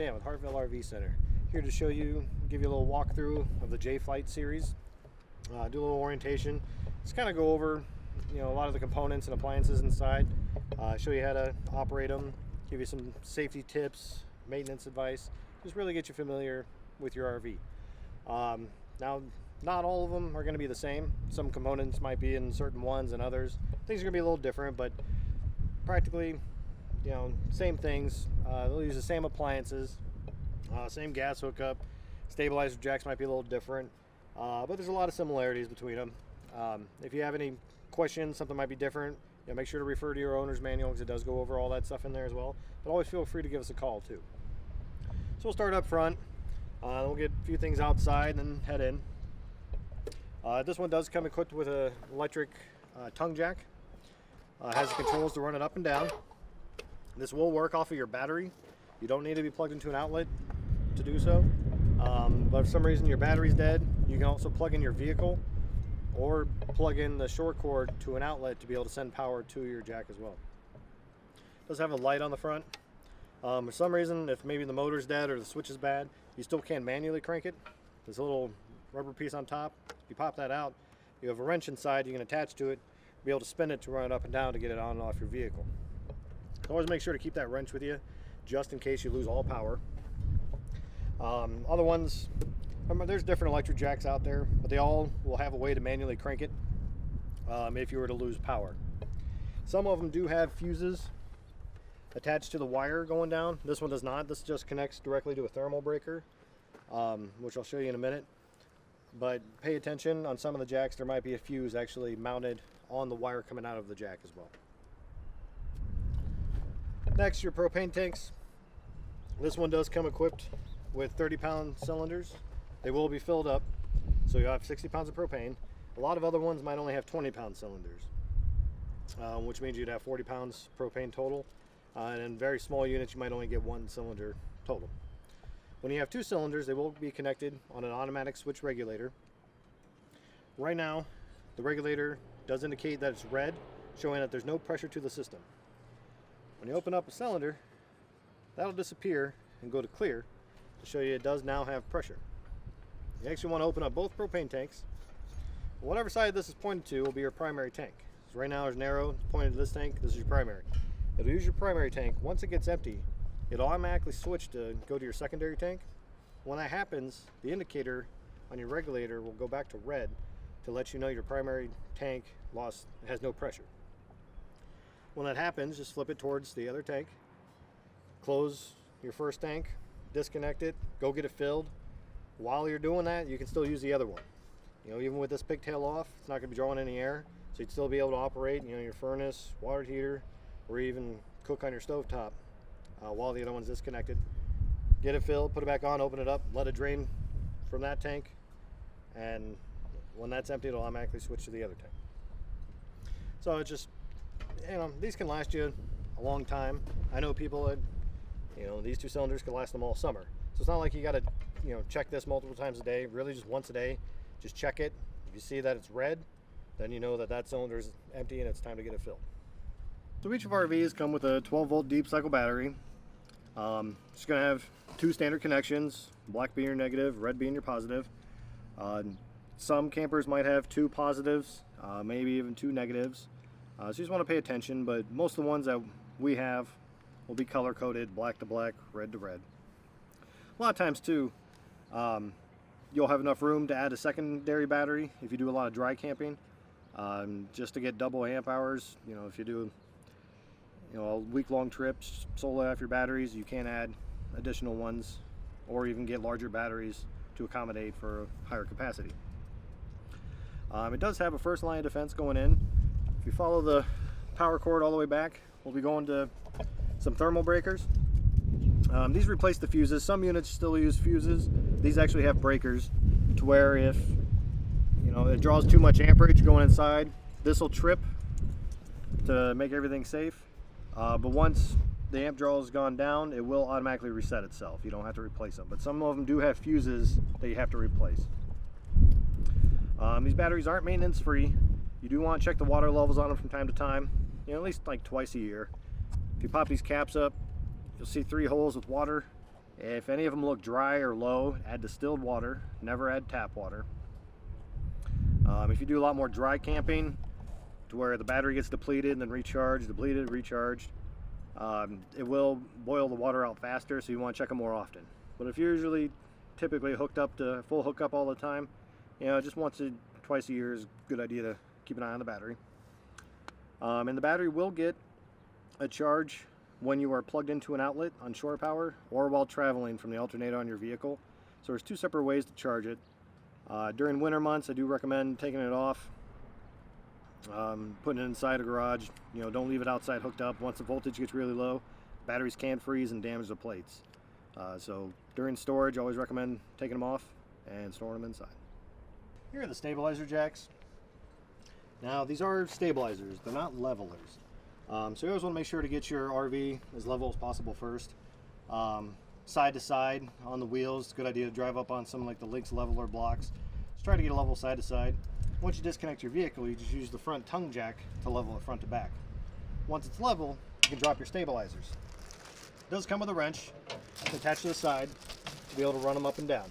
Dan with Hartville RV Center. Here to show you, give you a little walkthrough of the J-Flight series. Do a little orientation. Just kind of go over, a lot of the components and appliances inside. Show you how to operate them. Give you some safety tips, maintenance advice. Just really get you familiar with your RV. Now, not all of them are going to be the same. Some components might be in certain ones and others. Things are going to be a little different, but practically, same things. They'll use the same appliances, same gas hookup. Stabilizer jacks might be a little different, but there's a lot of similarities between them. If you have any questions, something might be different, make sure to refer to your owner's manual because it does go over all that stuff in there as well. But always feel free to give us a call too. So we'll start up front. We'll get a few things outside and then head in. This one does come equipped with an electric tongue jack. Has the controls to run it up and down. This will work off of your battery. You don't need to be plugged into an outlet to do so. But if for some reason your battery's dead, you can also plug in your vehicle or plug in the short cord to an outlet to be able to send power to your jack as well. It does have a light on the front. For some reason, if maybe the motor's dead or the switch is bad, you still can manually crank it. There's a little rubber piece on top. You pop that out, you have a wrench inside you can attach to it, be able to spin it to run it up and down to get it on and off your vehicle. Always make sure to keep that wrench with you just in case you lose all power. Other ones, there's different electric jacks out there, but they all will have a way to manually crank it if you were to lose power. Some of them do have fuses attached to the wire going down. This one does not. This just connects directly to a thermal breaker, which I'll show you in a minute. But pay attention, on some of the jacks there might be a fuse actually mounted on the wire coming out of the jack as well. Next, your propane tanks. This one does come equipped with 30-pound cylinders. They will be filled up, so you have 60 pounds of propane. A lot of other ones might only have 20-pound cylinders, which means you'd have 40 pounds propane total. And in very small units, you might only get one cylinder total. When you have two cylinders, they will be connected on an automatic switch regulator. Right now, the regulator does indicate that it's red, showing that there's no pressure to the system. When you open up a cylinder, that'll disappear and go to clear to show you it does now have pressure. You actually want to open up both propane tanks. Whatever side this is pointed to will be your primary tank. So right now it's narrow, it's pointed to this tank, this is your primary. It'll use your primary tank. Once it gets empty, it'll automatically switch to go to your secondary tank. When that happens, the indicator on your regulator will go back to red to let you know your primary tank has no pressure. When that happens, just flip it towards the other tank, close your first tank, disconnect it, go get it filled. While you're doing that, you can still use the other one. Even with this pigtail off, it's not going to be drawing any air, so you'd still be able to operate your furnace, water heater, or even cook on your stovetop while the other one's disconnected. Get it filled, put it back on, open it up, let it drain from that tank, and when that's empty, it'll automatically switch to the other tank. So it's just, these can last you a long time. I know people that, these two cylinders could last them all summer. So it's not like you got to, check this multiple times a day, really just once a day. Just check it. If you see that it's red, then you know that that cylinder is empty and it's time to get it filled. So each of our RVs come with a 12-volt deep cycle battery. It's going to have two standard connections, black being your negative, red being your positive. Some campers might have two positives, maybe even two negatives. So you just want to pay attention, but most of the ones that we have will be color coded, black to black, red to red. A lot of times too, you'll have enough room to add a secondary battery if you do a lot of dry camping, just to get double amp hours. If you do a week-long trip solely off your batteries, you can add additional ones or even get larger batteries to accommodate for higher capacity. It does have a first line of defense going in. If you follow the power cord all the way back, we'll be going to some thermal breakers. These replace the fuses. Some units still use fuses. These actually have breakers to where if it draws too much amperage going inside, this will trip to make everything safe. But once the amp draw has gone down, it will automatically reset itself. You don't have to replace them. But some of them do have fuses that you have to replace. These batteries aren't maintenance free. You do want to check the water levels on them from time to time, at least like twice a year. If you pop these caps up, you'll see 3 holes with water If any of them look dry or low, add distilled water, never add tap water. If you do a lot more dry camping, to where the battery gets depleted and then recharged, depleted, recharged, it will boil the water out faster, so you want to check them more often. But if you're usually typically hooked up to full hookup all the time, just once or twice a year is a good idea to keep an eye on the battery. And the battery will get a charge when you are plugged into an outlet on shore power or while traveling from the alternator on your vehicle. So there's two separate ways to charge it. During winter months, I do recommend taking it off, putting it inside a garage. Don't leave it outside hooked up. Once the voltage gets really low, batteries can freeze and damage the plates. So during storage, I always recommend taking them off and storing them inside. Here are the stabilizer jacks. Now these are stabilizers, they're not levelers. So you always want to make sure to get your RV as level as possible first. Side to side on the wheels, it's a good idea to drive up on something like the Lynx leveler blocks. Just try to get a level side to side. Once you disconnect your vehicle, you just use the front tongue jack to level it front to back. Once it's level, you can drop your stabilizers. It does come with a wrench attached to the side to be able to run them up and down.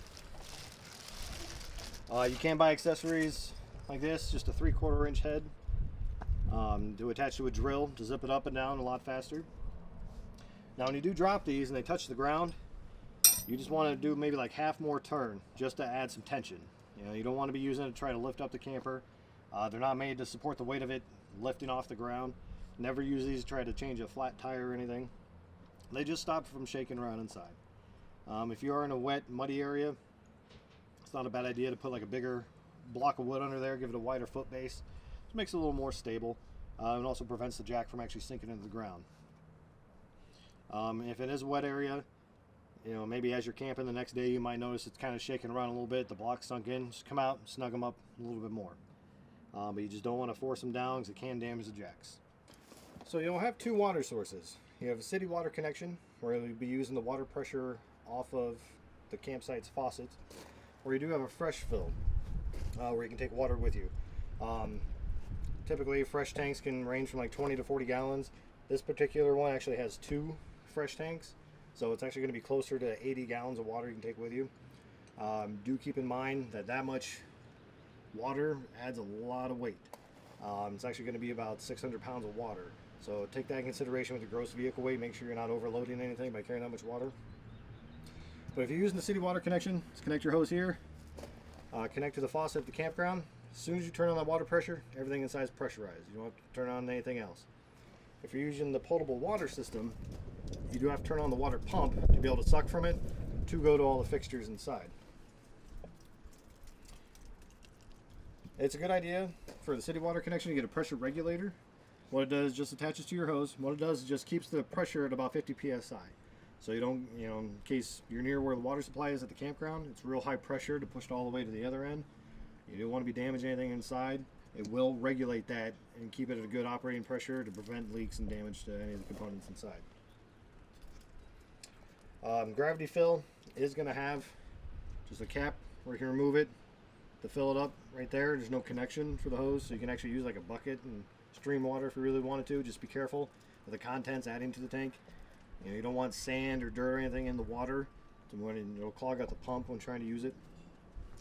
You can buy accessories like this, just a 3/4 inch head to attach to a drill to zip it up and down a lot faster. Now when you do drop these and they touch the ground, you just want to do maybe like half more turn just to add some tension. You don't want to be using it to try to lift up the camper. They're not made to support the weight of it lifting off the ground. Never use these to try to change a flat tire or anything. They just stop from shaking around inside. If you are in a wet, muddy area, it's not a bad idea to put like a bigger block of wood under there, give it a wider foot base. It makes it a little more stable and also prevents the jack from actually sinking into the ground. If it is a wet area, maybe as you're camping the next day, you might notice it's kind of shaking around a little bit, the block's sunk in. Just come out and snug them up a little bit more. But you just don't want to force them down because it can damage the jacks. So you'll have two water sources. You have a city water connection where you'll be using the water pressure off of the campsite's faucet, or you do have a fresh fill where you can take water with you. Typically fresh tanks can range from like 20 to 40 gallons. This particular one actually has two fresh tanks, so it's actually going to be closer to 80 gallons of water you can take with you. Do keep in mind that much water adds a lot of weight. It's actually going to be about 600 pounds of water, so take that in consideration with your gross vehicle weight. Make sure you're not overloading anything by carrying that much water. But if you're using the city water connection, just connect your hose here, connect to the faucet at the campground. As soon as you turn on that water pressure, everything inside is pressurized. You don't have to turn on anything else. If you're using the potable water system, you do have to turn on the water pump to be able to suck from it to go to all the fixtures inside. It's a good idea for the city water connection to get a pressure regulator. What it does is just attaches to your hose. What it does is just keeps the pressure at about 50 psi. So you don't, in case you're near where the water supply is at the campground, it's real high pressure to push it all the way to the other end. You don't want to be damaging anything inside. It will regulate that and keep it at a good operating pressure to prevent leaks and damage to any of the components inside. Gravity fill is going to have just a cap where you can remove it to fill it up right there. There's no connection for the hose, so you can actually use like a bucket and stream water if you really wanted to. Just be careful with the contents adding to the tank. You don't want sand or dirt or anything in the water. It'll clog out the pump when trying to use it.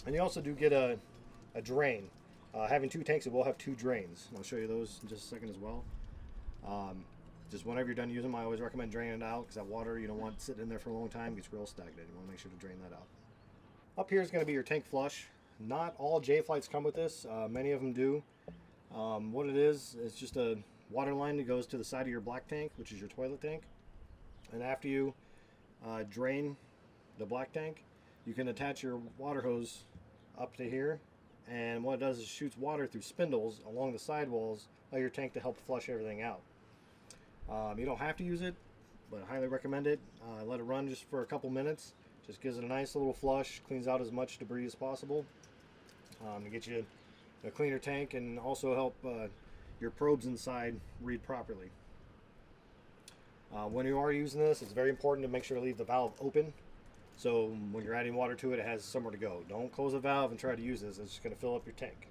And you also do get a drain. Having two tanks, it will have two drains. I'll show you those in just a second as well. Just whenever you're done using them, I always recommend draining it out because that water you don't want sitting in there for a long time. It gets real stagnant. You want to make sure to drain that out. Up here is going to be your tank flush. Not all J-Flights come with this. Many of them do. What it is, it's just a water line that goes to the side of your black tank, which is your toilet tank. And after you drain the black tank, you can attach your water hose up to here, and what it does is shoots water through spindles along the sidewalls of your tank to help flush everything out. You don't have to use it, but I highly recommend it. Let it run just for a couple minutes. Just gives it a nice little flush, cleans out as much debris as possible to get you a cleaner tank, and also help your probes inside read properly. When you are using this, it's very important to make sure to leave the valve open. So when you're adding water to it, it has somewhere to go. Don't close the valve and try to use this. It's just going to fill up your tank.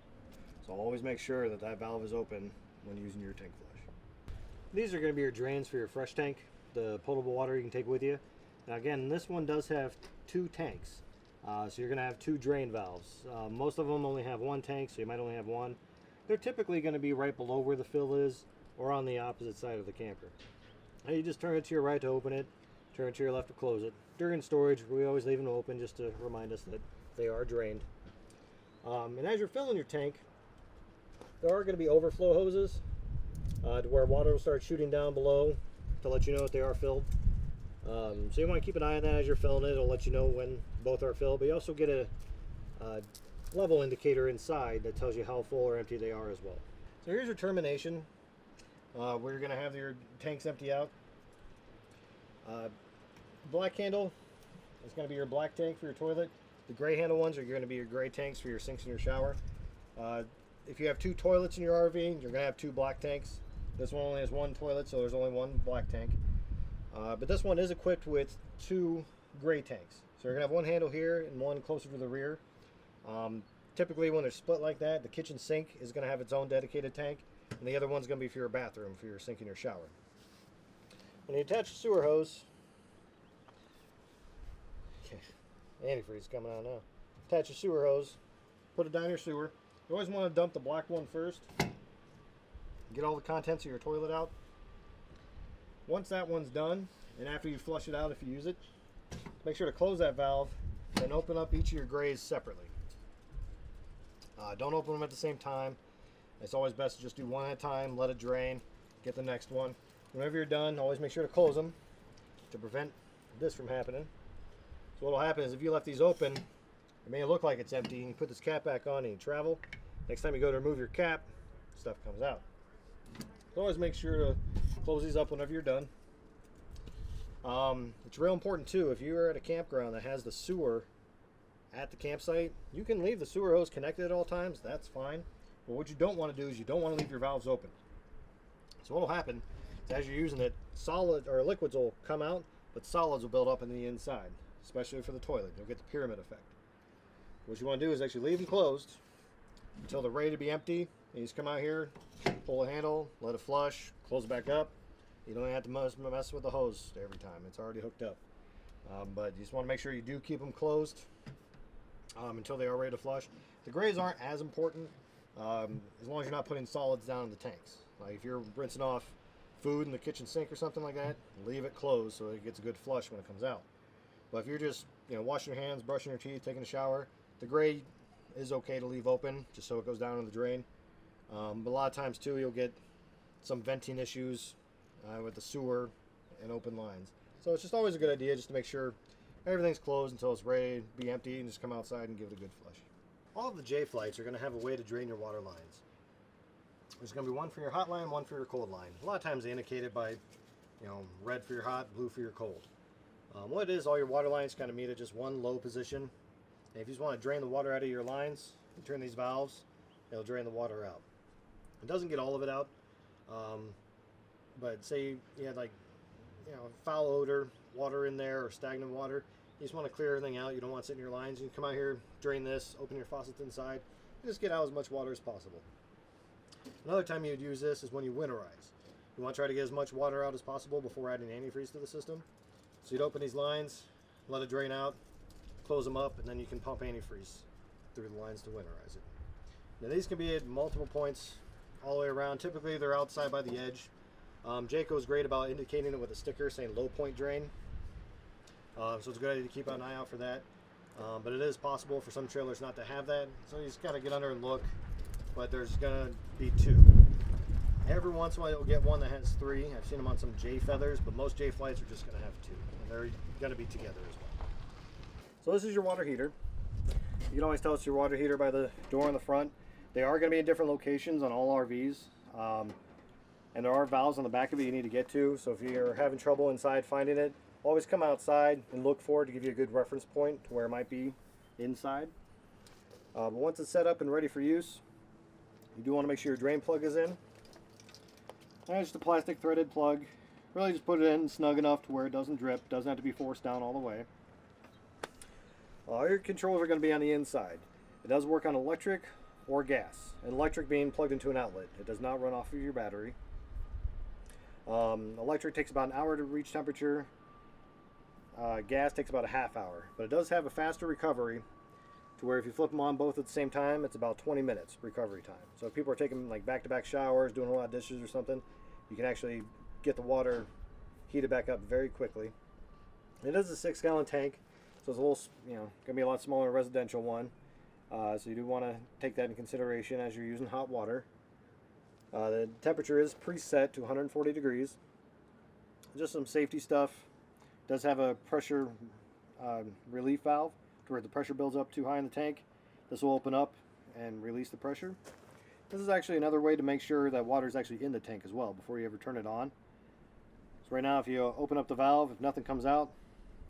So always make sure that that valve is open when using your tank flush. These are going to be your drains for your fresh tank, the potable water you can take with you. Now again, this one does have 2 tanks. So you're going to have 2 drain valves. Most of them only have 1 tank, so you might only have 1. They're typically going to be right below where the fill is, or on the opposite side of the camper. Now you just turn it to your right to open it, turn it to your left to close it. During storage, we always leave them open just to remind us that they are drained. And as you're filling your tank, there are going to be overflow hoses to where water will start shooting down below to let you know that they are filled. So you want to keep an eye on that as you're filling it. It'll let you know when both are filled, but you also get a level indicator inside that tells you how full or empty they are as well. So here's your termination, where you're going to have your tanks empty out. Black handle is going to be your black tank for your toilet. The gray handle ones are going to be your gray tanks for your sinks and your shower. If you have 2 toilets in your RV, you're going to have 2 black tanks. This one only has 1 toilet, so there's only 1 black tank. But this one is equipped with 2 gray tanks. So you're going to have 1 handle here and 1 closer to the rear. Typically when they're split like that, the kitchen sink is going to have its own dedicated tank, and the other one's going to be for your bathroom, for your sink and your shower. When you attach the sewer hose, antifreeze coming out now. Attach your sewer hose, put it down your sewer. You always want to dump the black one first. Get all the contents of your toilet out. Once that one's done, and after you flush it out if you use it, make sure to close that valve and open up each of your grays separately. Don't open them at the same time. It's always best to just do one at a time, let it drain, get the next one. Whenever you're done, always make sure to close them to prevent this from happening. So what will happen is if you left these open, it may look like it's empty, and you put this cap back on and you travel. Next time you go to remove your cap, stuff comes out. So always make sure to close these up whenever you're done. It's real important too, if you're at a campground that has the sewer at the campsite, you can leave the sewer hose connected at all times, that's fine. But what you don't want to do is you don't want to leave your valves open. So what will happen is as you're using it, solid or liquids will come out, but solids will build up in the inside, especially for the toilet. You'll get the pyramid effect. What you want to do is actually leave them closed until they're ready to be empty. You just come out here, pull the handle, let it flush, close it back up. You don't have to mess with the hose every time. It's already hooked up. But you just want to make sure you do keep them closed until they are ready to flush. The grays aren't as important as long as you're not putting solids down in the tanks. Like if you're rinsing off food in the kitchen sink or something like that, leave it closed so it gets a good flush when it comes out. But if you're just washing your hands, brushing your teeth, taking a shower, the gray is okay to leave open just so it goes down in the drain. But a lot of times too, you'll get some venting issues with the sewer and open lines. So it's just always a good idea just to make sure everything's closed until it's ready to be empty, and just come outside and give it a good flush. All of the J flights are going to have a way to drain your water lines. There's going to be one for your hot line, one for your cold line. A lot of times they indicate it by, red for your hot, blue for your cold. What it is, all your water lines kind of meet at just one low position. And if you just want to drain the water out of your lines, you turn these valves, it'll drain the water out. It doesn't get all of it out, but say you had foul odor, water in there, or stagnant water, you just want to clear everything out. You don't want it sitting in your lines. You come out here, drain this, open your faucets inside, and just get out as much water as possible. Another time you'd use this is when you winterize. You want to try to get as much water out as possible before adding antifreeze to the system. So you'd open these lines, let it drain out, close them up, and then you can pump antifreeze through the lines to winterize it. Now these can be at multiple points all the way around. Typically they're outside by the edge. Jayco's great about indicating it with a sticker saying low point drain. So it's a good idea to keep an eye out for that. But it is possible for some trailers not to have that. So you just gotta get under and look. But there's gonna be 2. Every once in a while you'll get one that has 3. I've seen them on some J feathers, but most J flights are just gonna have 2. And they're gonna be together as well. So this is your water heater. You can always tell it's your water heater by the door in the front. They are gonna be in different locations on all RVs. And there are valves on the back of it you need to get to. So if you're having trouble inside finding it, always come outside and look for it to give you a good reference point to where it might be inside. But once it's set up and ready for use, you do want to make sure your drain plug is in. And just a plastic threaded plug. Really just put it in snug enough to where it doesn't drip. Doesn't have to be forced down all the way. All your controls are going to be on the inside. It does work on electric or gas. And electric being plugged into an outlet. It does not run off of your battery. Electric takes about an hour to reach temperature. gas takes about a half hour, but it does have a faster recovery to where if you flip them on both at the same time, it's about 20 minutes recovery time. So if people are taking like back-to-back showers, doing a lot of dishes or something, you can actually get the water heated back up very quickly. It is a 6-gallon tank, so it's a little, gonna be a lot smaller than a residential one. So you do want to take that in consideration as you're using hot water. The temperature is preset to 140 degrees. Just some safety stuff. It does have a pressure relief valve to where the pressure builds up too high in the tank. This will open up and release the pressure. This is actually another way to make sure that water is actually in the tank as well before you ever turn it on. So right now, if you open up the valve, if nothing comes out,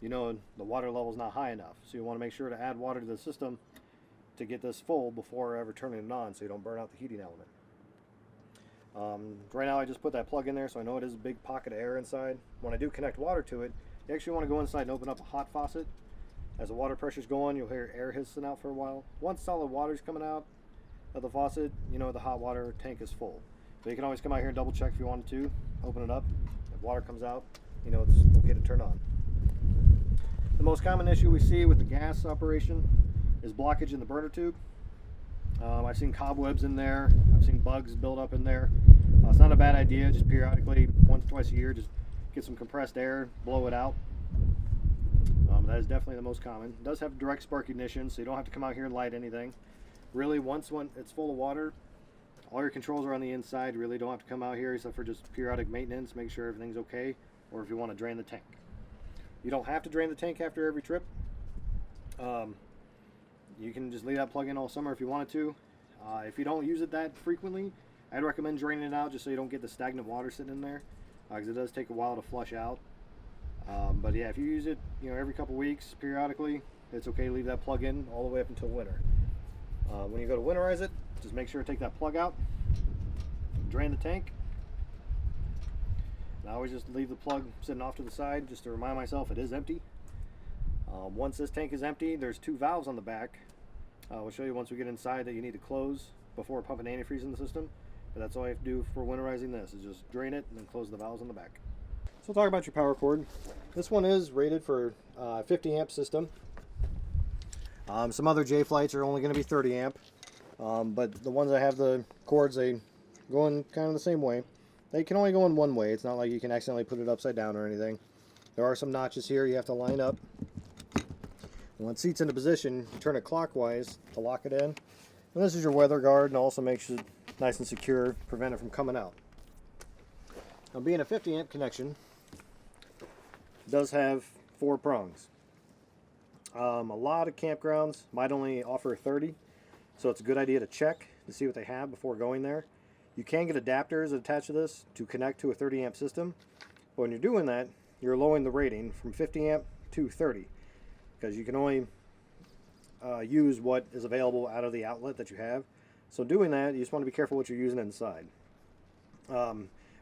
you know the water level is not high enough. So you want to make sure to add water to the system to get this full before ever turning it on so you don't burn out the heating element. Right now I just put that plug in there so I know it is a big pocket of air inside. When I do connect water to it, you actually want to go inside and open up a hot faucet. As the water pressure's going, you'll hear air hissing out for a while. Once solid water's coming out of the faucet, you know the hot water tank is full. So you can always come out here and double check if you wanted to. Open it up. If water comes out, you know it's okay to turn on. The most common issue we see with the gas operation is blockage in the burner tube. I've seen cobwebs in there. I've seen bugs build up in there. It's not a bad idea. Just periodically, once or twice a year, just get some compressed air, blow it out. That is definitely the most common. It does have direct spark ignition, so you don't have to come out here and light anything. Really, once when it's full of water, all your controls are on the inside. You really don't have to come out here except for just periodic maintenance, make sure everything's okay, or if you want to drain the tank. You don't have to drain the tank after every trip. You can just leave that plug in all summer if you wanted to. If you don't use it that frequently, I'd recommend draining it out just so you don't get the stagnant water sitting in there, because it does take a while to flush out. But yeah, if you use it, every couple weeks, periodically, it's okay to leave that plug in all the way up until winter. When you go to winterize it, just make sure to take that plug out, drain the tank. And I always just leave the plug sitting off to the side just to remind myself it is empty. Once this tank is empty, there's 2 valves on the back. We'll show you once we get inside that you need to close before pumping antifreeze in the system. But that's all you have to do for winterizing this, is just drain it and then close the valves on the back. So we'll talk about your power cord. This one is rated for 50 amp system. Some other J-Flights are only going to be 30 amp. But the ones that have the cords, they go in kind of the same way. They can only go in one way. It's not like you can accidentally put it upside down or anything. There are some notches here you have to line up. And when it seats into position, you turn it clockwise to lock it in. And this is your weather guard, and also makes it nice and secure, prevent it from coming out. Now, being a 50 amp connection, it does have 4 prongs. A lot of campgrounds might only offer 30, so it's a good idea to check to see what they have before going there. You can get adapters attached to this to connect to a 30 amp system, but when you're doing that, you're lowering the rating from 50 amp to 30, because you can only use what is available out of the outlet that you have. So doing that, you just want to be careful what you're using inside.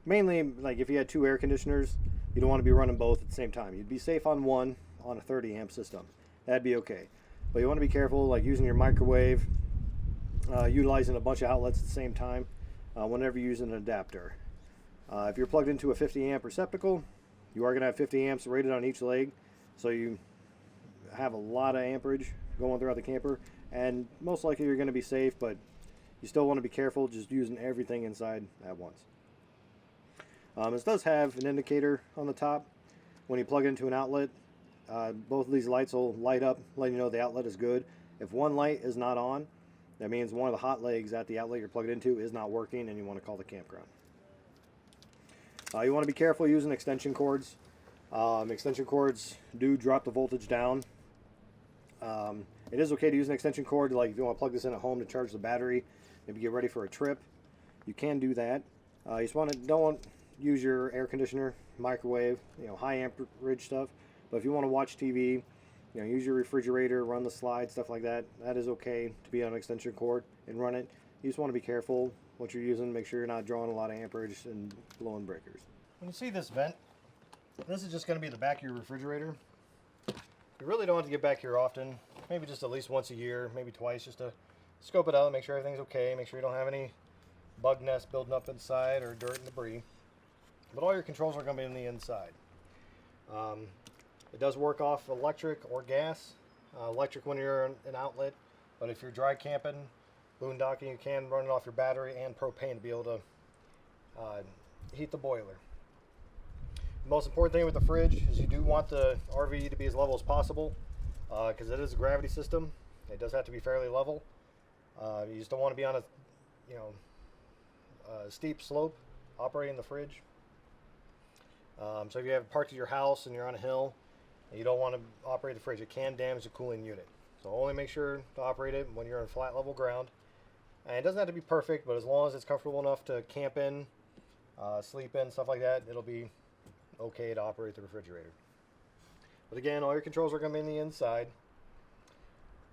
Mainly, like if you had 2 air conditioners, you don't want to be running both at the same time. You'd be safe on one on a 30 amp system. That'd be okay. But you want to be careful, like using your microwave, utilizing a bunch of outlets at the same time whenever you're using an adapter. If you're plugged into a 50 amp receptacle, you are going to have 50 amps rated on each leg, so you have a lot of amperage going throughout the camper, and most likely you're going to be safe, but you still want to be careful just using everything inside at once. This does have an indicator on the top. When you plug it into an outlet, both of these lights will light up, letting you know the outlet is good. If one light is not on, that means one of the hot legs at the outlet you're plugged into is not working, and you want to call the campground. You want to be careful using extension cords. Extension cords do drop the voltage down. It is okay to use an extension cord, like if you want to plug this in at home to charge the battery, maybe get ready for a trip. You can do that. You just don't use your air conditioner, microwave, high amperage stuff. But if you want to watch TV, use your refrigerator, run the slide, stuff like that. That is okay to be on an extension cord and run it. You just want to be careful what you're using. Make sure you're not drawing a lot of amperage and blowing breakers. When you see this vent, this is just going to be the back of your refrigerator. You really don't want to get back here often. Maybe just at least once a year, maybe twice, just to scope it out, make sure everything's okay, make sure you don't have any bug nests building up inside or dirt and debris. But all your controls are going to be on the inside. It does work off electric or gas. Electric when you're in an outlet, but if you're dry camping, boondocking, you can run it off your battery and propane to be able to heat the boiler. The most important thing with the fridge is you do want the RV to be as level as possible, because it is a gravity system. It does have to be fairly level. You just don't want to be on a steep slope operating the fridge. So if you have it parked at your house and you're on a hill and you don't want to operate the fridge, it can damage the cooling unit. So only make sure to operate it when you're on flat level ground. And it doesn't have to be perfect, but as long as it's comfortable enough to camp in, sleep in, stuff like that, it'll be okay to operate the refrigerator. But again, all your controls are going to be in the inside.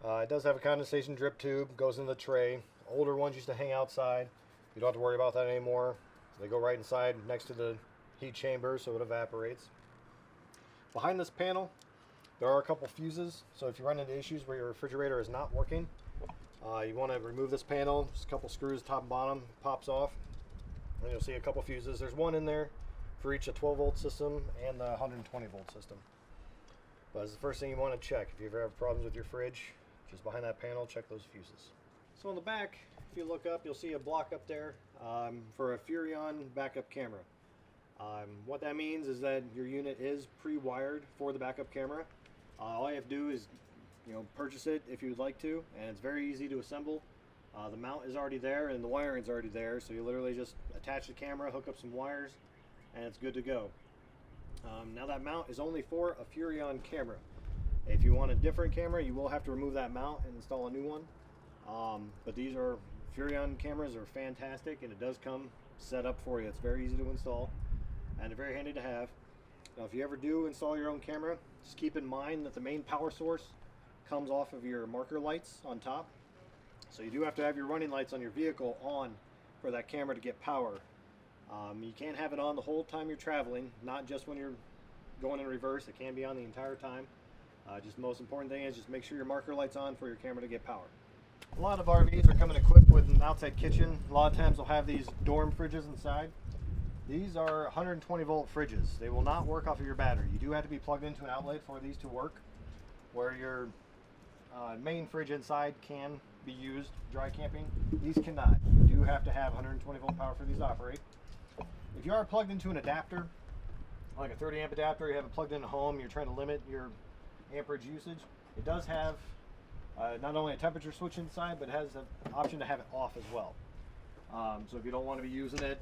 It does have a condensation drip tube, goes in the tray. Older ones used to hang outside. You don't have to worry about that anymore. So they go right inside next to the heat chamber, so it evaporates. Behind this panel, there are a couple fuses. So if you run into issues where your refrigerator is not working, you want to remove this panel. Just a couple screws, top and bottom, pops off. And you'll see a couple fuses. There's one in there for each a 12 volt system and the 120 volt system. But it's the first thing you want to check. If you ever have problems with your fridge, just behind that panel, check those fuses. So on the back, if you look up, you'll see a block up there for a Furrion backup camera. What that means is that your unit is pre-wired for the backup camera. All you have to do is purchase it if you would like to, and it's very easy to assemble. The mount is already there and the wiring is already there, so you literally just attach the camera, hook up some wires, and it's good to go. Now that mount is only for a Furrion camera. If you want a different camera, you will have to remove that mount and install a new one. But these are Furrion cameras are fantastic, and it does come set up for you. It's very easy to install and very handy to have. Now if you ever do install your own camera, just keep in mind that the main power source comes off of your marker lights on top. So you do have to have your running lights on your vehicle on for that camera to get power. You can't have it on the whole time you're traveling, not just when you're going in reverse. It can be on the entire time. Just the most important thing is just make sure your marker light's on for your camera to get power. A lot of RVs are coming equipped with an outside kitchen. A lot of times they'll have these dorm fridges inside. These are 120 volt fridges. They will not work off of your battery. You do have to be plugged into an outlet for these to work, where your main fridge inside can be used dry camping. These cannot. You do have to have 120 volt power for these to operate. If you are plugged into an adapter, like a 30 amp adapter, you have it plugged in at home, you're trying to limit your amperage usage, it does have not only a temperature switch inside, but it has an option to have it off as well. So if you don't want to be using it,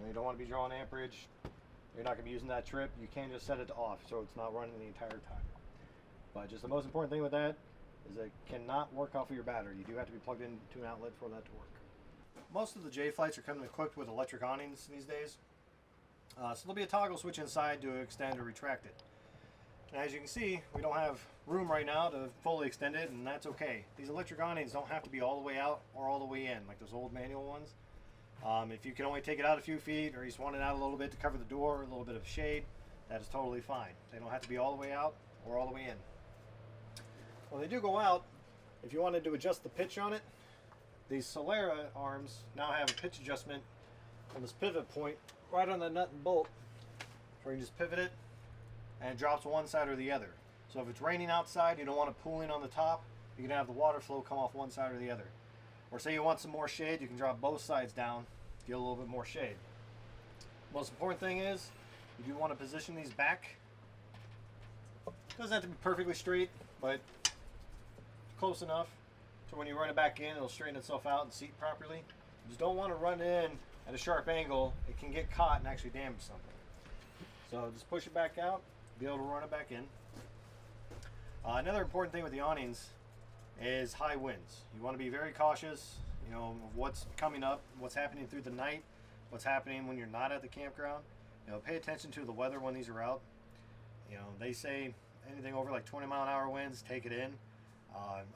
you don't want to be drawing amperage, you're not going to be using that trip, you can just set it to off so it's not running the entire time. But just the most important thing with that is it cannot work off of your battery. You do have to be plugged into an outlet for that to work. Most of the J flights are coming equipped with electric awnings these days. So there'll be a toggle switch inside to extend or retract it. And as you can see, we don't have room right now to fully extend it, and that's okay. These electric awnings don't have to be all the way out or all the way in like those old manual ones. If you can only take it out a few feet, or you just want it out a little bit to cover the door, a little bit of shade, that is totally fine. They don't have to be all the way out or all the way in. When they do go out, if you wanted to adjust the pitch on it, these Solera arms now have a pitch adjustment on this pivot point right on the nut and bolt, where you can just pivot it and it drops one side or the other. So if it's raining outside, you don't want it pooling on the top, you can have the water flow come off one side or the other. Or say you want some more shade, you can drop both sides down, get a little bit more shade. Most important thing is, you do want to position these back. It doesn't have to be perfectly straight, but close enough to when you run it back in, it'll straighten itself out and seat properly. You just don't want to run in at a sharp angle. It can get caught and actually damage something. So just push it back out, be able to run it back in. Another important thing with the awnings is high winds. You want to be very cautious, of what's coming up, what's happening through the night, what's happening when you're not at the campground. Pay attention to the weather when these are out. They say anything over like 20-mile-an-hour winds, take it in.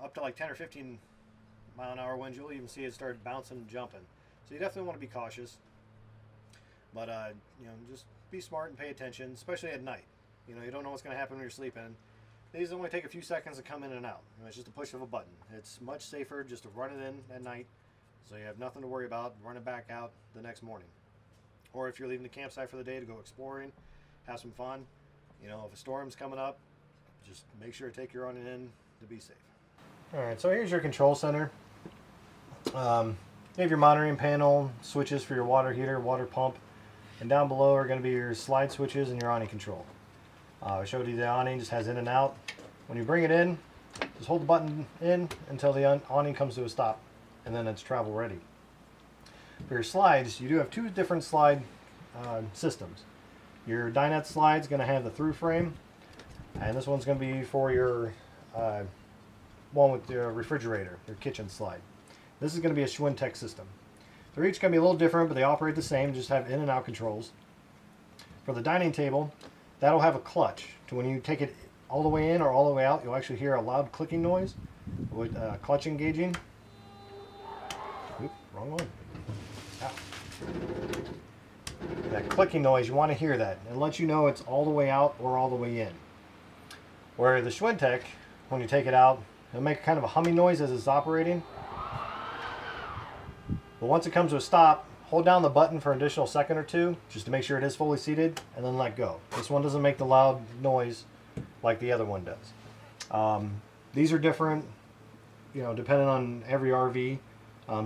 Up to like 10 or 15-mile-an-hour winds, you'll even see it start bouncing and jumping. So you definitely want to be cautious. But just be smart and pay attention, especially at night. You don't know what's going to happen when you're sleeping. These only take a few seconds to come in and out. It's just a push of a button. It's much safer just to run it in at night, so you have nothing to worry about. Run it back out the next morning. Or if you're leaving the campsite for the day to go exploring, have some fun. If a storm's coming up, just make sure to take your awning in to be safe. All right, so here's your control center. You have your monitoring panel, switches for your water heater, water pump, and down below are going to be your slide switches and your awning control. I showed you the awning just has in and out. When you bring it in, just hold the button in until the awning comes to a stop, and then it's travel ready. For your slides, you do have two different slide systems. Your dinette slide is going to have the through frame, and this one's going to be for your one with the refrigerator, your kitchen slide. This is going to be a Schwintek system. They're each going to be a little different, but they operate the same, just have in and out controls. For the dining table, that'll have a clutch. So when you take it all the way in or all the way out, you'll actually hear a loud clicking noise with clutch engaging. Oop, wrong one. Ow. That clicking noise, you want to hear that. It lets you know it's all the way out or all the way in. Where the Schwintek, when you take it out, it'll make kind of a humming noise as it's operating. But once it comes to a stop, hold down the button for an additional second or two just to make sure it is fully seated, and then let go. This one doesn't make the loud noise like the other one does. These are different, you know, depending on every RV.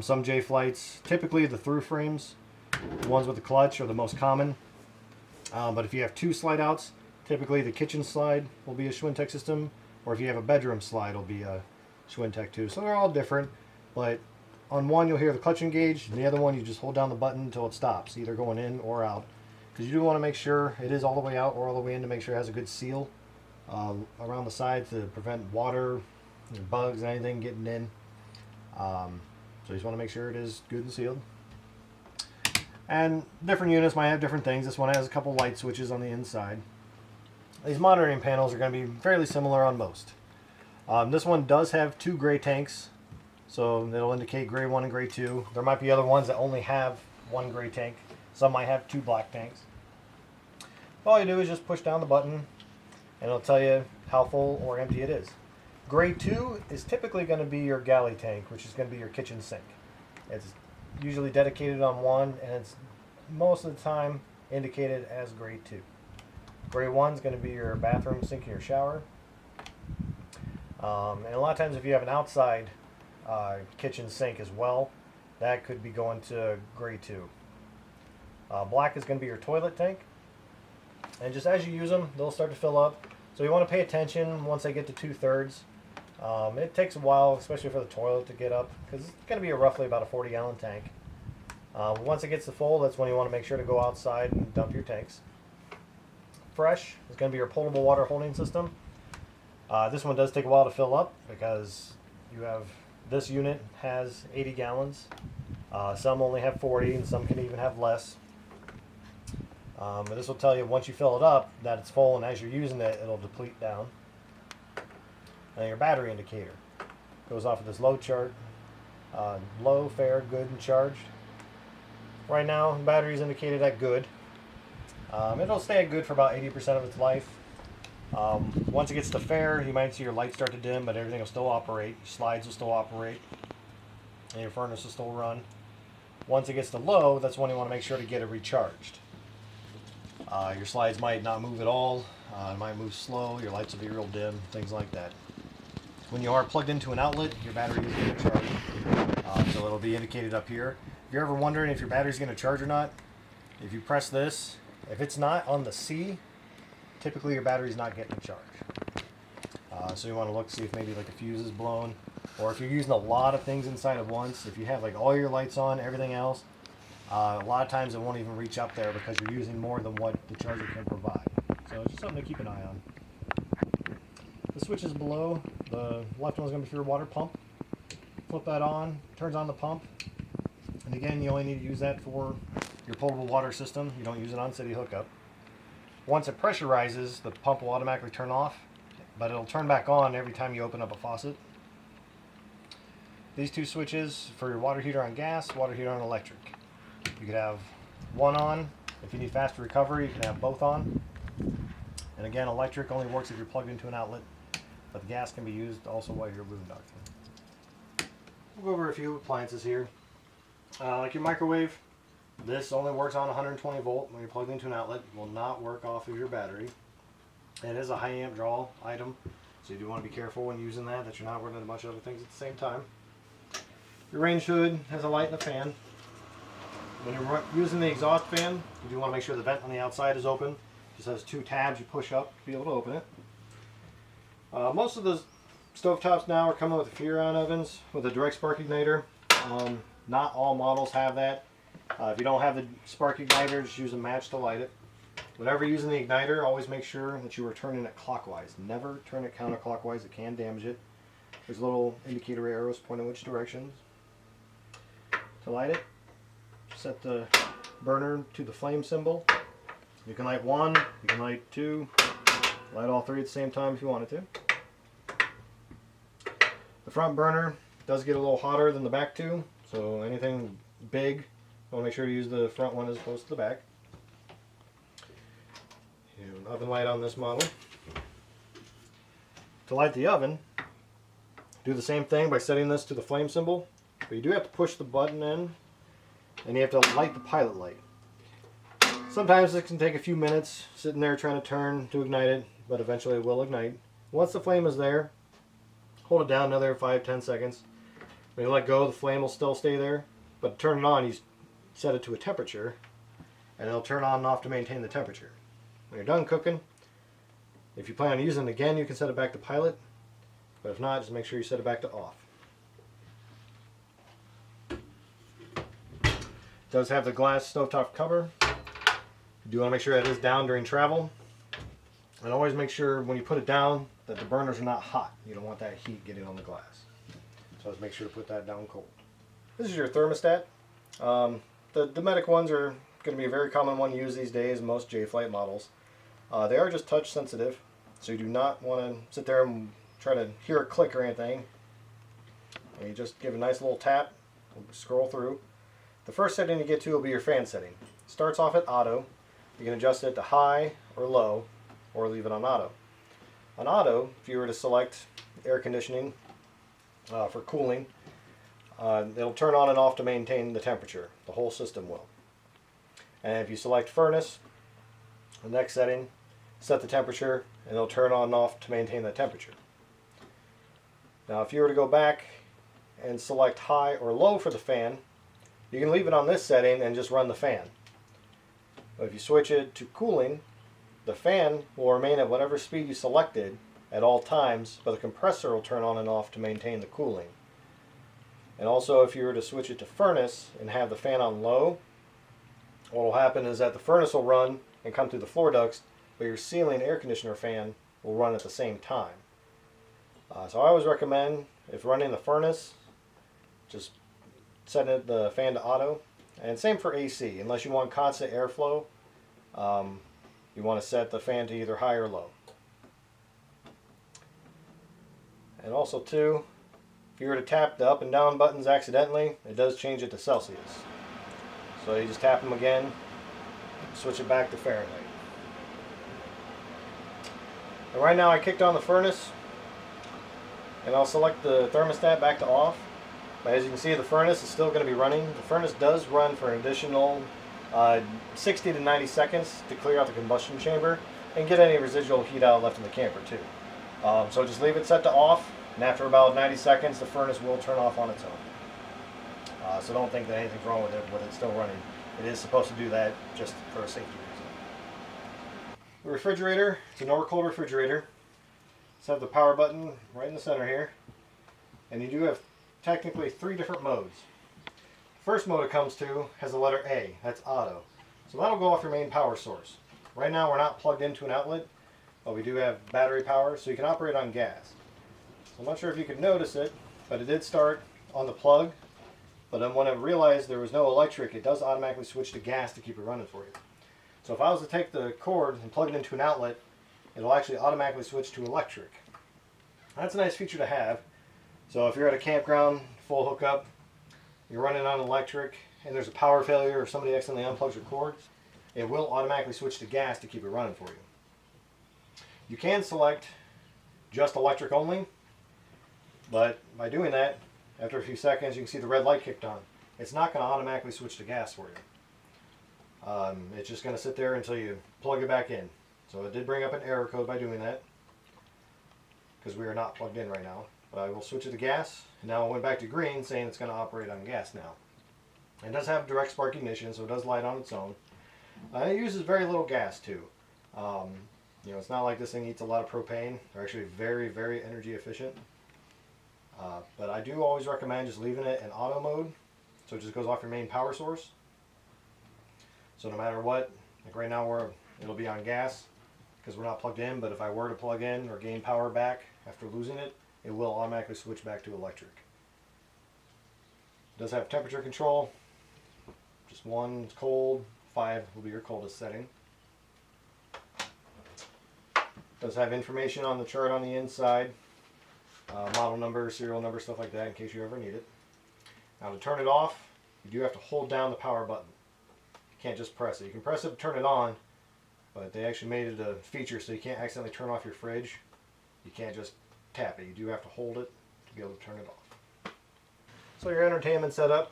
Some J flights, typically the through frames, the ones with the clutch are the most common. But if you have two slide outs, typically the kitchen slide will be a Schwintek system, or if you have a bedroom slide, it'll be a Schwintek too. So they're all different, but on one you'll hear the clutch engage, and the other one you just hold down the button until it stops, either going in or out. Because you do want to make sure it is all the way out or all the way in to make sure it has a good seal around the side to prevent water, bugs, anything getting in. So you just want to make sure it is good and sealed. And different units might have different things. This one has a couple light switches on the inside. These monitoring panels are going to be fairly similar on most. This one does have two gray tanks, so it'll indicate gray 1 and gray 2. There might be other ones that only have one gray tank. Some might have two black tanks. All you do is just push down the button, and it'll tell you how full or empty it is. Gray 2 is typically going to be your galley tank, which is going to be your kitchen sink. It's usually dedicated on one, and it's most of the time indicated as gray 2. Gray 1 is going to be your bathroom sink and your shower. And a lot of times if you have an outside kitchen sink as well, that could be going to gray 2. Black is going to be your toilet tank. And just as you use them, they'll start to fill up. So you want to pay attention once they get to 2/3. It takes a while, especially for the toilet to get up, because it's going to be roughly about a 40-gallon tank. Once it gets to full, that's when you want to make sure to go outside and dump your tanks. Fresh is going to be your potable water holding system. This one does take a while to fill up because this unit has 80 gallons. Some only have 40, and some can even have less. But this will tell you once you fill it up that it's full, and as you're using it, it'll deplete down. And your battery indicator goes off of this low chart. Low, fair, good, and charged. Right now, the battery is indicated at good. It'll stay at good for about 80% of its life. Once it gets to fair, you might see your lights start to dim, but everything will still operate. Your slides will still operate, and your furnace will still run. Once it gets to low, that's when you want to make sure to get it recharged. Your slides might not move at all. It might move slow. Your lights will be real dim, things like that. When you are plugged into an outlet, your battery is going to charge. So it'll be indicated up here. If you're ever wondering if your battery's going to charge or not, if you press this, if it's not on the C, typically your battery's not getting a charge. So you want to look, see if maybe like a fuse is blown, or if you're using a lot of things inside at once. If you have like all your lights on, everything else, a lot of times it won't even reach up there because you're using more than what the charger can provide. So it's just something to keep an eye on. The switch is below. The left one is going to be for your water pump. Flip that on, turns on the pump. And again, you only need to use that for your potable water system. You don't use it on city hookup. Once it pressurizes, the pump will automatically turn off, but it'll turn back on every time you open up a faucet. These two switches for your water heater on gas, water heater on electric. You could have one on. If you need faster recovery, you can have both on. And again, electric only works if you're plugged into an outlet, but the gas can be used also while you're boondocking. We'll go over a few appliances here. Like your microwave, this only works on 120 volt when you're plugged into an outlet. It will not work off of your battery. It is a high amp draw item, so you do want to be careful when using that you're not running a bunch of other things at the same time. Your range hood has a light and a fan. When you're using the exhaust fan, you do want to make sure the vent on the outside is open. It just has 2 tabs you push up to be able to open it. Most of the stovetops now are coming with Furon ovens with a direct spark igniter. Not all models have that. If you don't have the spark igniter, just use a match to light it. Whenever you're using the igniter, always make sure that you are turning it clockwise. Never turn it counterclockwise, it can damage it. There's little indicator arrows pointing which directions. To light it, set the burner to the flame symbol. You can light 1, you can light 2, light all 3 at the same time if you wanted to. The front burner does get a little hotter than the back 2, so anything big, you want to make sure to use the front one as opposed to the back. You have an oven light on this model. To light the oven, do the same thing by setting this to the flame symbol, but you do have to push the button in and you have to light the pilot light. Sometimes this can take a few minutes sitting there trying to turn to ignite it, but eventually it will ignite. Once the flame is there, hold it down another 5-10 seconds. When you let go, the flame will still stay there, but to turn it on, you set it to a temperature and it'll turn on and off to maintain the temperature. When you're done cooking, if you plan on using it again, you can set it back to pilot, but if not, just make sure you set it back to off. It does have the glass stovetop cover. You do want to make sure that is down during travel, and always make sure when you put it down that the burners are not hot. You don't want that heat getting on the glass. So just make sure to put that down cold. This is your thermostat. The Dometic ones are going to be a very common one to use these days in most J-Flight models. They are just touch sensitive, so you do not want to sit there and try to hear a click or anything. And you just give a nice little tap, scroll through. The first setting you get to will be your fan setting. It starts off at auto. You can adjust it to high or low, or leave it on auto. On auto, if you were to select air conditioning for cooling, it'll turn on and off to maintain the temperature. The whole system will. And if you select furnace, the next setting, set the temperature, and it'll turn on and off to maintain the temperature. Now if you were to go back and select high or low for the fan, you can leave it on this setting and just run the fan. But if you switch it to cooling, the fan will remain at whatever speed you selected at all times, but the compressor will turn on and off to maintain the cooling. And also if you were to switch it to furnace and have the fan on low, what will happen is that the furnace will run and come through the floor ducts, but your ceiling air conditioner fan will run at the same time. So I always recommend, if running the furnace, just setting the fan to auto. And same for AC, unless you want constant airflow, you want to set the fan to either high or low. And also too, if you were to tap the up and down buttons accidentally, it does change it to Celsius. So you just tap them again, switch it back to Fahrenheit. And right now I kicked on the furnace, and I'll select the thermostat back to off. But as you can see, the furnace is still going to be running. The furnace does run for an additional 60 to 90 seconds to clear out the combustion chamber and get any residual heat out left in the camper too. So just leave it set to off, and after about 90 seconds the furnace will turn off on its own. So don't think that anything's wrong with it still running. It is supposed to do that just for a safety reason. The refrigerator, it's a Norcold cold refrigerator. Let's have the power button right in the center here. And you do have technically 3 different modes. The first mode it comes to has the letter A, that's auto. So that'll go off your main power source. Right now we're not plugged into an outlet, but we do have battery power, so you can operate on gas. So I'm not sure if you could notice it, but it did start on the plug, but then when it realized there was no electric, it does automatically switch to gas to keep it running for you. So if I was to take the cord and plug it into an outlet, it'll actually automatically switch to electric. That's a nice feature to have. So if you're at a campground, full hookup, you're running on electric, and there's a power failure or somebody accidentally unplugs your cord, it will automatically switch to gas to keep it running for you. You can select just electric only, but by doing that, after a few seconds you can see the red light kicked on. It's not going to automatically switch to gas for you. It's just going to sit there until you plug it back in. So it did bring up an error code by doing that, because we are not plugged in right now. But I will switch it to gas, and now it went back to green, saying it's going to operate on gas now. It does have direct spark ignition, so it does light on its own. It uses very little gas too. You know, it's not like this thing eats a lot of propane. They're actually very, very energy efficient. But I do always recommend just leaving it in auto mode, so it just goes off your main power source. So no matter what, like right now it'll be on gas because we're not plugged in, but if I were to plug in or gain power back after losing it, it will automatically switch back to electric. It does have temperature control. Just 1 is cold, 5 will be your coldest setting. Does have information on the chart on the inside, model number, serial number, stuff like that in case you ever need it. Now to turn it off, you do have to hold down the power button. You can't just press it. You can press it to turn it on, but they actually made it a feature so you can't accidentally turn off your fridge. You can't just tap it. You do have to hold it to be able to turn it off. So your entertainment setup.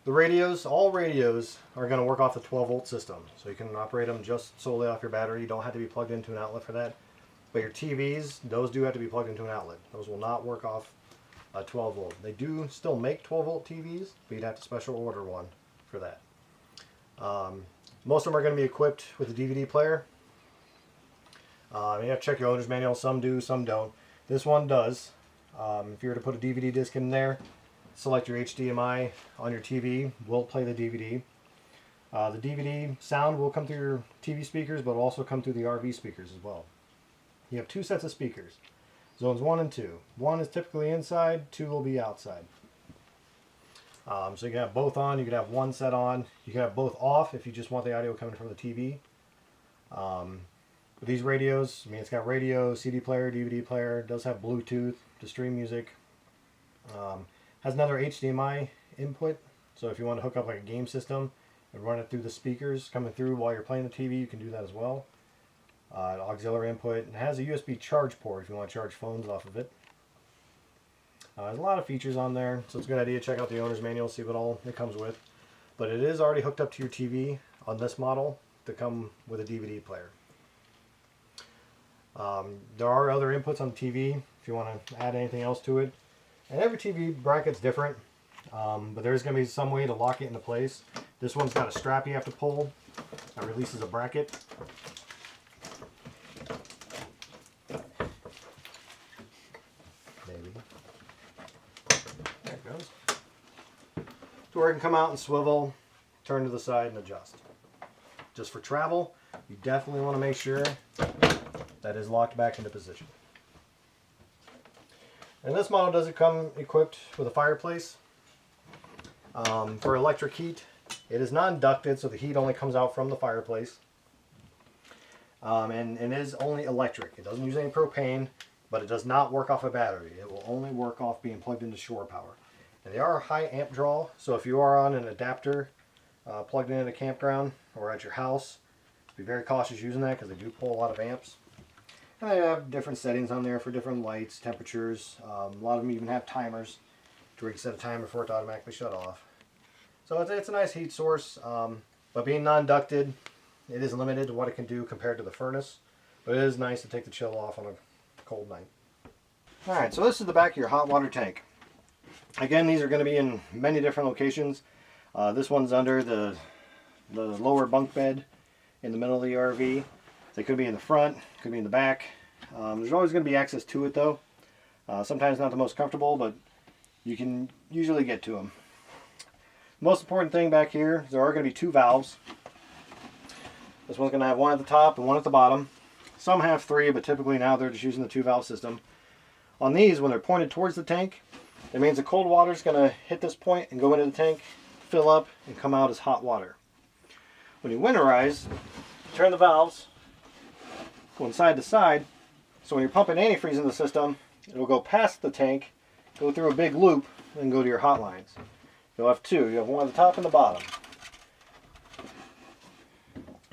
The radios, all radios are going to work off a 12-volt system. So you can operate them just solely off your battery. You don't have to be plugged into an outlet for that. But your TVs, those do have to be plugged into an outlet. Those will not work off a 12-volt. They do still make 12-volt TVs, but you'd have to special order one for that. Most of them are going to be equipped with a DVD player. You have to check your owner's manual. Some do, some don't. This one does. If you were to put a DVD disc in there, select your HDMI on your TV, will play the DVD. The DVD sound will come through your TV speakers, but will also come through the RV speakers as well. You have 2 sets of speakers, zones 1 and 2. 1 is typically inside, 2 will be outside. So you can have both on, you can have one set on, you can have both off if you just want the audio coming from the TV. With these radios, I mean, it's got radio, CD player, DVD player, it does have Bluetooth to stream music. Has another HDMI input, so if you want to hook up like a game system and run it through the speakers coming through while you're playing the TV, you can do that as well. An auxiliary input, and it has a USB charge port if you want to charge phones off of it. There's a lot of features on there, so it's a good idea to check out the owner's manual, see what all it comes with. But it is already hooked up to your TV on this model to come with a DVD player. There are other inputs on the TV if you want to add anything else to it. And every TV bracket's different, but there's going to be some way to lock it into place. This one's got a strap you have to pull that releases a bracket. Maybe. There it goes. To where it can come out and swivel, turn to the side and adjust. Just for travel, you definitely want to make sure that is locked back into position. And this model doesn't come equipped with a fireplace. For electric heat, it is non-ducted, so the heat only comes out from the fireplace. And it is only electric. It doesn't use any propane, but it does not work off a battery. It will only work off being plugged into shore power. And they are a high amp draw, so if you are on an adapter plugged in at a campground or at your house, be very cautious using that because they do pull a lot of amps. And they have different settings on there for different lights, temperatures. A lot of them even have timers to where you can set a timer for it to automatically shut off. So it's a nice heat source, but being non-ducted, it is limited to what it can do compared to the furnace. But it is nice to take the chill off on a cold night. Alright, so this is the back of your hot water tank. Again, these are going to be in many different locations. This one's under the lower bunk bed in the middle of the RV. They could be in the front, could be in the back. There's always going to be access to it though. Sometimes not the most comfortable, but you can usually get to them. The most important thing back here is there are going to be 2 valves. This one's going to have one at the top and one at the bottom. Some have 3, but typically now they're just using the 2-valve system. On these, when they're pointed towards the tank, it means the cold water is going to hit this point and go into the tank, fill up, and come out as hot water. When you winterize, turn the valves, going side to side, so when you're pumping antifreeze in the system, it'll go past the tank, go through a big loop, and go to your hot lines. You'll have 2. You have one at the top and the bottom.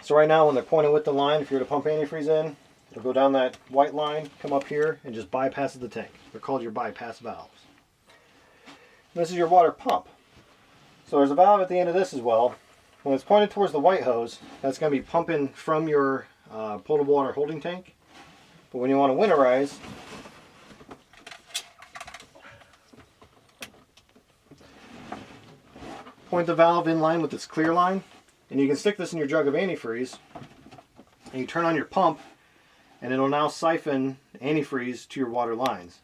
So right now when they're pointed with the line, if you were to pump antifreeze in, it'll go down that white line, come up here, and just bypasses the tank. They're called your bypass valves. This is your water pump. So there's a valve at the end of this as well. When it's pointed towards the white hose, that's going to be pumping from your potable water holding tank. But when you want to winterize, point the valve in line with this clear line, and you can stick this in your jug of antifreeze, and you turn on your pump, and it'll now siphon antifreeze to your water lines.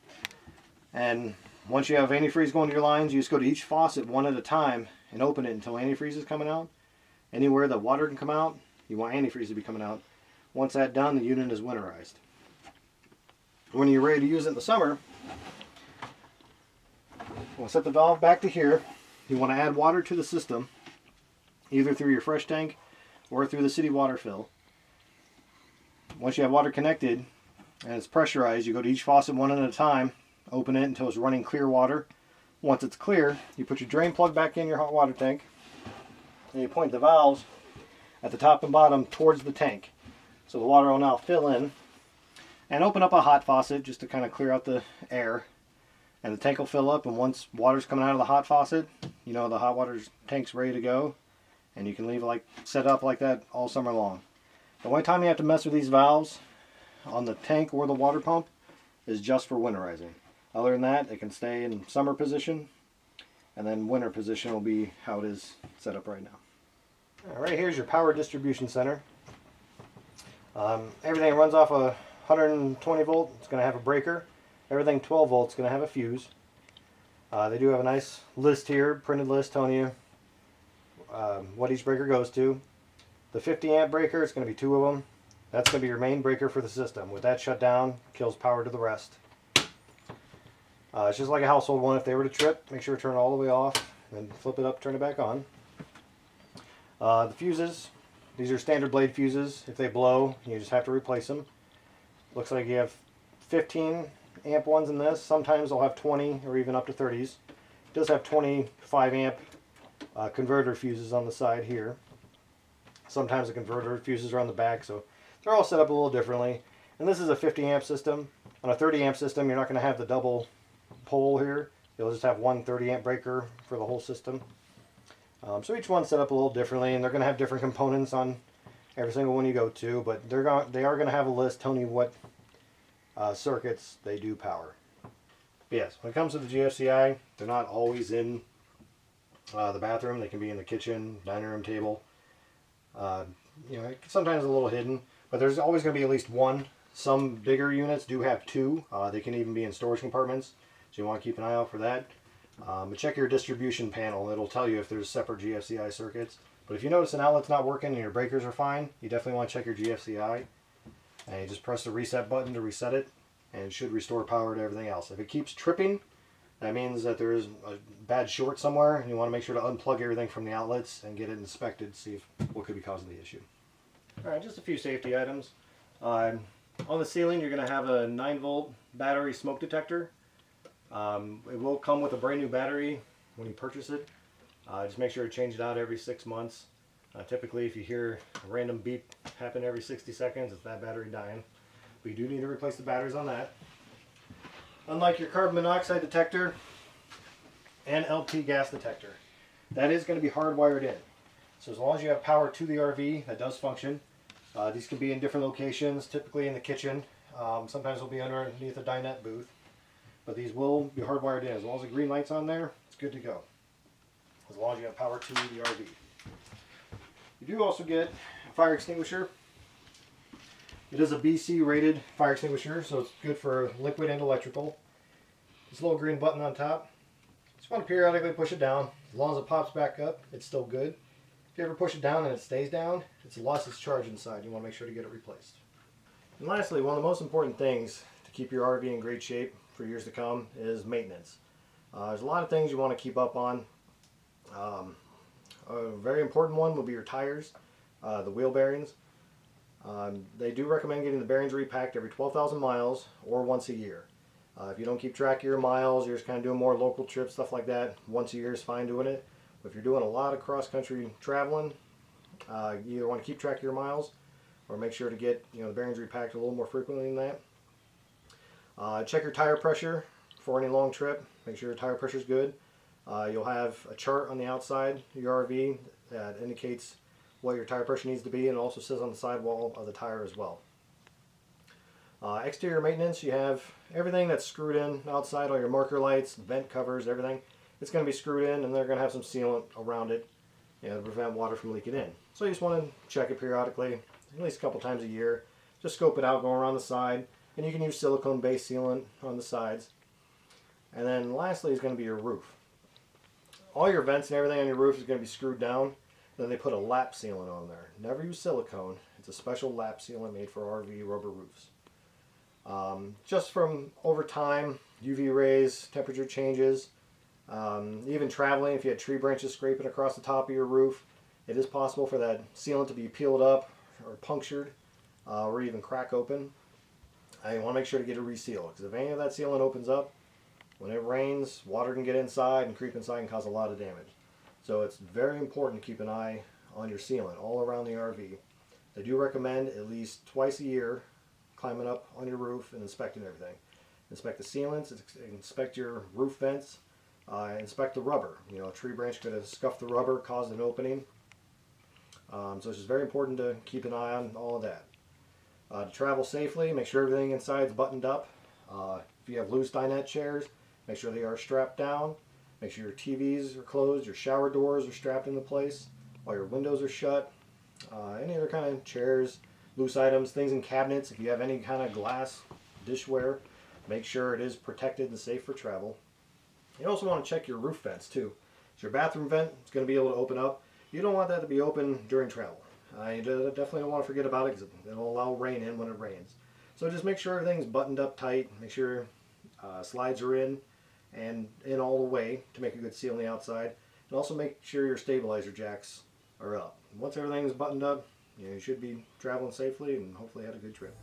And once you have antifreeze going to your lines, you just go to each faucet one at a time and open it until antifreeze is coming out. Anywhere that water can come out, you want antifreeze to be coming out. Once that's done, the unit is winterized. When you're ready to use it in the summer, we'll set the valve back to here. You want to add water to the system, either through your fresh tank or through the city water fill. Once you have water connected and it's pressurized, you go to each faucet one at a time, open it until it's running clear water. Once it's clear, you put your drain plug back in your hot water tank, and you point the valves at the top and bottom towards the tank. So the water will now fill in, and open up a hot faucet just to kind of clear out the air, and the tank will fill up. And once water's coming out of the hot faucet, you know the hot water tank's ready to go, and you can leave it like set up like that all summer long. The only time you have to mess with these valves on the tank or the water pump is just for winterizing. Other than that, it can stay in summer position, and then winter position will be how it is set up right now. Right here's your power distribution center. Everything runs off a 120 volt. It's going to have a breaker. Everything 12 volts is going to have a fuse. They do have a nice list here, printed list telling you what each breaker goes to. The 50 amp breaker, it's going to be 2 of them. That's going to be your main breaker for the system. With that shut down, kills power to the rest. It's just like a household one. If they were to trip, make sure to turn it all the way off, and flip it up, turn it back on. The fuses, these are standard blade fuses. If they blow, you just have to replace them. Looks like you have 15 amp ones in this. Sometimes they'll have 20 or even up to 30s. It does have 25 amp converter fuses on the side here. Sometimes the converter fuses are on the back, so they're all set up a little differently. And this is a 50 amp system. On a 30 amp system, you're not going to have the double pole here. You'll just have one 30 amp breaker for the whole system. So each one's set up a little differently, and they're going to have different components on every single one you go to, but they are going to have a list telling you what circuits they do power. But yes, when it comes to the GFCI, they're not always in the bathroom. They can be in the kitchen, dining room table. You know, sometimes a little hidden, but there's always going to be at least one. Some bigger units do have 2. They can even be in storage compartments, so you want to keep an eye out for that. But check your distribution panel. It'll tell you if there's separate GFCI circuits. But if you notice an outlet's not working and your breakers are fine, you definitely want to check your GFCI. And you just press the reset button to reset it, and it should restore power to everything else. If it keeps tripping, that means that there is a bad short somewhere, and you want to make sure to unplug everything from the outlets and get it inspected to see what could be causing the issue. Alright, just a few safety items. On the ceiling, you're going to have a 9-volt battery smoke detector. It will come with a brand new battery when you purchase it. Just make sure to change it out every 6 months. Typically, if you hear a random beep happen every 60 seconds, it's that battery dying. But you do need to replace the batteries on that. Unlike your carbon monoxide detector and LP gas detector, that is going to be hardwired in. So as long as you have power to the RV, that does function. These can be in different locations, typically in the kitchen. Sometimes they'll be underneath a dinette booth. But these will be hardwired in. As long as the green light's on there, it's good to go. As long as you have power to the RV. You do also get a fire extinguisher. It is a BC rated fire extinguisher, so it's good for liquid and electrical. This little green button on top. Just want to periodically push it down. As long as it pops back up, it's still good. If you ever push it down and it stays down, it's lost its charge inside. You want to make sure to get it replaced. And lastly, one of the most important things to keep your RV in great shape for years to come is maintenance. There's a lot of things you want to keep up on. A very important one would be your tires, the wheel bearings. They do recommend getting the bearings repacked every 12,000 miles or once a year. If you don't keep track of your miles, you're just kind of doing more local trips, stuff like that, once a year is fine doing it. But if you're doing a lot of cross-country traveling, you either want to keep track of your miles or make sure to get the bearings repacked a little more frequently than that. Check your tire pressure for any long trip. Make sure your tire pressure is good. You'll have a chart on the outside of your RV that indicates what your tire pressure needs to be, and it also says on the sidewall of the tire as well. Exterior maintenance, you have everything that's screwed in outside, all your marker lights, vent covers, everything. It's going to be screwed in, and they're going to have some sealant around it, you know, to prevent water from leaking in. So you just want to check it periodically, at least a couple times a year. Just scope it out, go around the side, and you can use silicone-based sealant on the sides. And then lastly is going to be your roof. All your vents and everything on your roof is going to be screwed down. Then they put a lap sealant on there. Never use silicone. It's a special lap sealant made for RV rubber roofs. Just from over time, UV rays, temperature changes, even traveling, if you had tree branches scraping across the top of your roof, it is possible for that sealant to be peeled up or punctured or even crack open. You want to make sure to get it resealed, because if any of that sealant opens up, when it rains, water can get inside and creep inside and cause a lot of damage. So it's very important to keep an eye on your sealant all around the RV. They do recommend at least twice a year climbing up on your roof and inspecting everything. Inspect the sealants, inspect your roof vents, inspect the rubber. You know, a tree branch could have scuffed the rubber, caused an opening. So it's just very important to keep an eye on all of that. To travel safely, make sure everything inside is buttoned up. If you have loose dinette chairs, make sure they are strapped down. Make sure your TVs are closed, your shower doors are strapped into place, all your windows are shut. Any other kind of chairs, loose items, things in cabinets, if you have any kind of glass dishware, make sure it is protected and safe for travel. You also want to check your roof vents too. So your bathroom vent is going to be able to open up. You don't want that to be open during travel. You definitely don't want to forget about it, because it'll allow rain in when it rains. So just make sure everything's buttoned up tight. Make sure slides are in and in all the way to make a good seal on the outside. And also make sure your stabilizer jacks are up. Once everything is buttoned up, you should be traveling safely and hopefully had a good trip.